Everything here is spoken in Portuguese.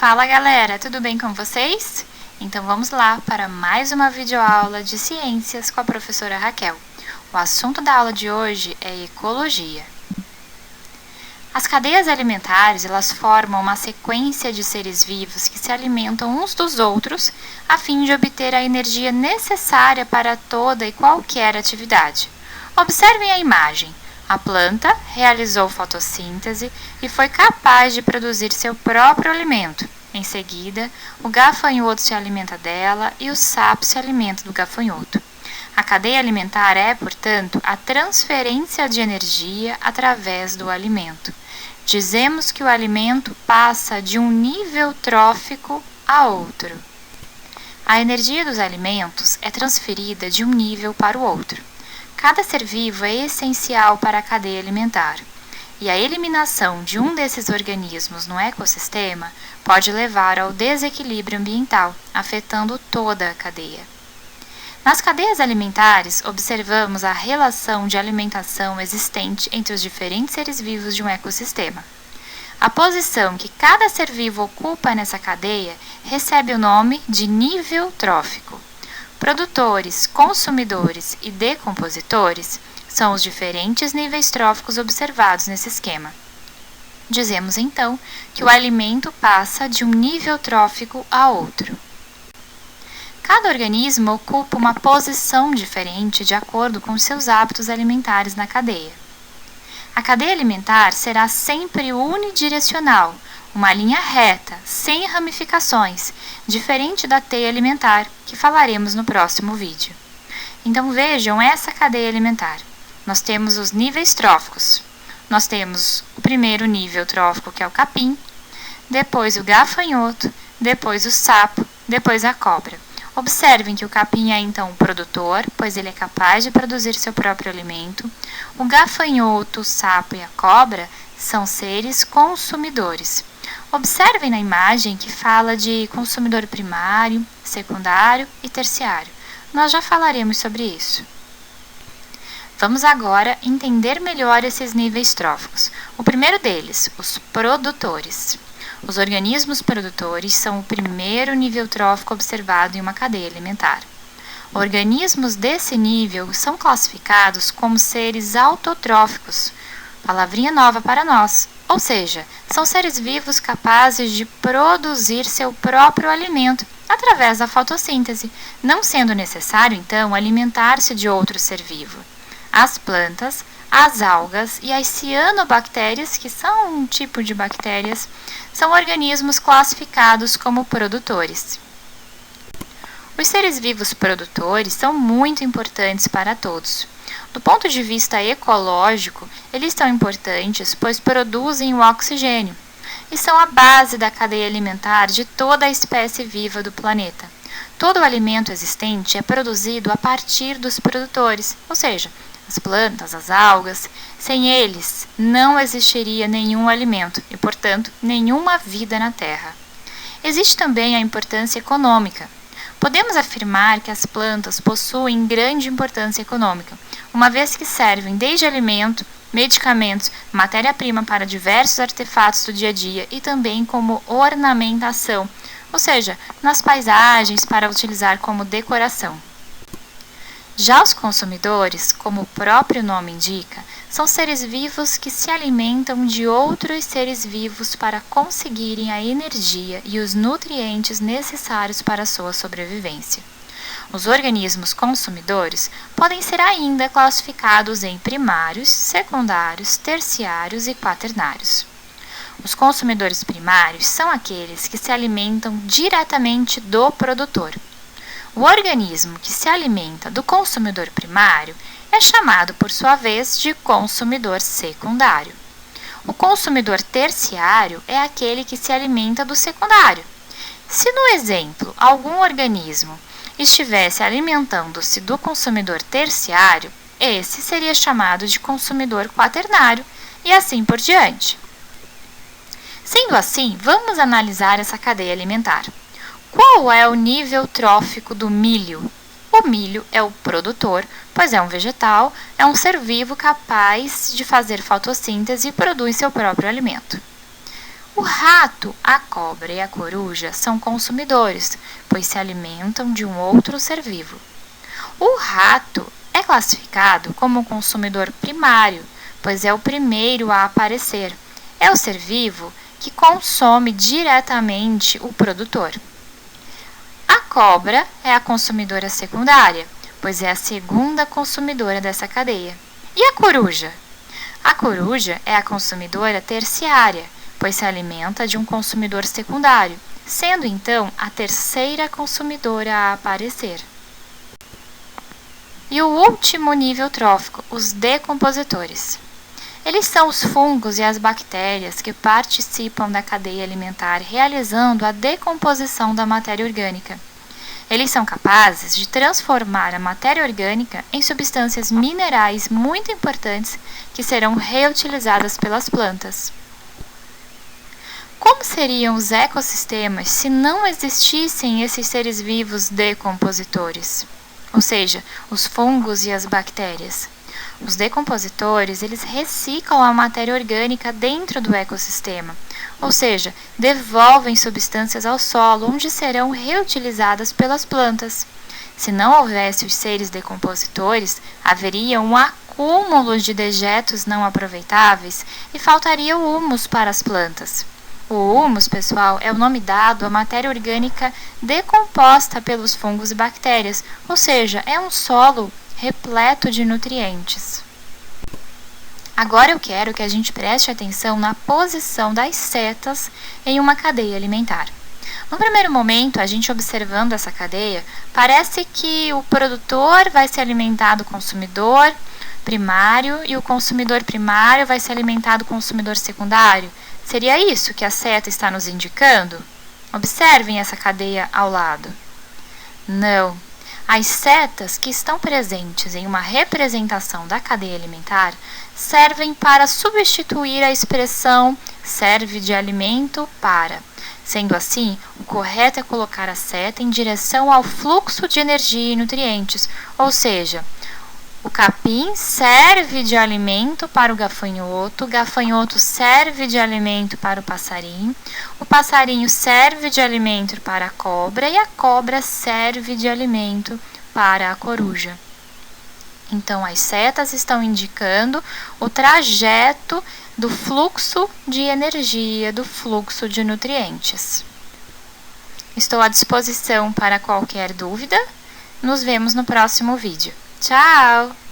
Fala galera, tudo bem com vocês? Então vamos lá para mais uma videoaula de ciências com a professora Raquel. O assunto da aula de hoje é ecologia. As cadeias alimentares, elas formam uma sequência de seres vivos que se alimentam uns dos outros a fim de obter a energia necessária para toda e qualquer atividade. Observem a imagem. A planta realizou fotossíntese e foi capaz de produzir seu próprio alimento. Em seguida, o gafanhoto se alimenta dela e o sapo se alimenta do gafanhoto. A cadeia alimentar é, portanto, a transferência de energia através do alimento. Dizemos que o alimento passa de um nível trófico a outro. A energia dos alimentos é transferida de um nível para o outro. Cada ser vivo é essencial para a cadeia alimentar, e a eliminação de um desses organismos no ecossistema pode levar ao desequilíbrio ambiental, afetando toda a cadeia. Nas cadeias alimentares, observamos a relação de alimentação existente entre os diferentes seres vivos de um ecossistema. A posição que cada ser vivo ocupa nessa cadeia recebe o nome de nível trófico. Produtores, consumidores e decompositores são os diferentes níveis tróficos observados nesse esquema. Dizemos então que o alimento passa de um nível trófico a outro. Cada organismo ocupa uma posição diferente de acordo com seus hábitos alimentares na cadeia. A cadeia alimentar será sempre unidirecional, uma linha reta, sem ramificações, diferente da teia alimentar, que falaremos no próximo vídeo. Então vejam essa cadeia alimentar. Nós temos os níveis tróficos. Nós temos o primeiro nível trófico, que é o capim, depois o gafanhoto, depois o sapo, depois a cobra. Observem que o capim é então o produtor, pois ele é capaz de produzir seu próprio alimento. O gafanhoto, o sapo e a cobra são seres consumidores. Observem na imagem que fala de consumidor primário, secundário e terciário. Nós já falaremos sobre isso. Vamos agora entender melhor esses níveis tróficos. O primeiro deles, os produtores. Os organismos produtores são o primeiro nível trófico observado em uma cadeia alimentar. Organismos desse nível são classificados como seres autotróficos, palavrinha nova para nós, ou seja, são seres vivos capazes de produzir seu próprio alimento através da fotossíntese, não sendo necessário, então, alimentar-se de outro ser vivo. As plantas, as algas e as cianobactérias, que são um tipo de bactérias, são organismos classificados como produtores. Os seres vivos produtores são muito importantes para todos. Do ponto de vista ecológico, eles são importantes pois produzem o oxigênio e são a base da cadeia alimentar de toda a espécie viva do planeta. Todo o alimento existente é produzido a partir dos produtores, ou seja, as plantas, as algas. Sem eles, não existiria nenhum alimento e, portanto, nenhuma vida na Terra. Existe também a importância econômica. Podemos afirmar que as plantas possuem grande importância econômica, uma vez que servem desde alimento, medicamentos, matéria-prima para diversos artefatos do dia a dia e também como ornamentação, ou seja, nas paisagens para utilizar como decoração. Já os consumidores, como o próprio nome indica, são seres vivos que se alimentam de outros seres vivos para conseguirem a energia e os nutrientes necessários para a sua sobrevivência. Os organismos consumidores podem ser ainda classificados em primários, secundários, terciários e quaternários. Os consumidores primários são aqueles que se alimentam diretamente do produtor. O organismo que se alimenta do consumidor primário é chamado, por sua vez, de consumidor secundário. O consumidor terciário é aquele que se alimenta do secundário. Se, no exemplo, algum organismo estivesse alimentando-se do consumidor terciário, esse seria chamado de consumidor quaternário e assim por diante. Sendo assim, vamos analisar essa cadeia alimentar. Qual é o nível trófico do milho? O milho é o produtor, pois é um vegetal, é um ser vivo capaz de fazer fotossíntese e produz seu próprio alimento. O rato, a cobra e a coruja são consumidores, pois se alimentam de um outro ser vivo. O rato é classificado como um consumidor primário, pois é o primeiro a aparecer. É o ser vivo que consome diretamente o produtor. A cobra é a consumidora secundária, pois é a segunda consumidora dessa cadeia. E a coruja? A coruja é a consumidora terciária, pois se alimenta de um consumidor secundário, sendo então a terceira consumidora a aparecer. E o último nível trófico, os decompositores. Eles são os fungos e as bactérias que participam da cadeia alimentar realizando a decomposição da matéria orgânica. Eles são capazes de transformar a matéria orgânica em substâncias minerais muito importantes que serão reutilizadas pelas plantas. Como seriam os ecossistemas se não existissem esses seres vivos decompositores? Ou seja, os fungos e as bactérias. Os decompositores, eles reciclam a matéria orgânica dentro do ecossistema, ou seja, devolvem substâncias ao solo onde serão reutilizadas pelas plantas. Se não houvesse os seres decompositores, haveria um acúmulo de dejetos não aproveitáveis e faltaria o humus para as plantas. O humus, pessoal, é o nome dado à matéria orgânica decomposta pelos fungos e bactérias, ou seja, é um solo repleto de nutrientes. Agora eu quero que a gente preste atenção na posição das setas em uma cadeia alimentar. No primeiro momento, a gente observando essa cadeia, parece que o produtor vai se alimentar do consumidor primário e o consumidor primário vai se alimentar do consumidor secundário. Seria isso que a seta está nos indicando? Observem essa cadeia ao lado. Não. As setas que estão presentes em uma representação da cadeia alimentar servem para substituir a expressão serve de alimento para. Sendo assim, o correto é colocar a seta em direção ao fluxo de energia e nutrientes, ou seja, o capim serve de alimento para o gafanhoto serve de alimento para o passarinho serve de alimento para a cobra e a cobra serve de alimento para a coruja. Então, as setas estão indicando o trajeto do fluxo de energia, do fluxo de nutrientes. Estou à disposição para qualquer dúvida. Nos vemos no próximo vídeo. Tchau!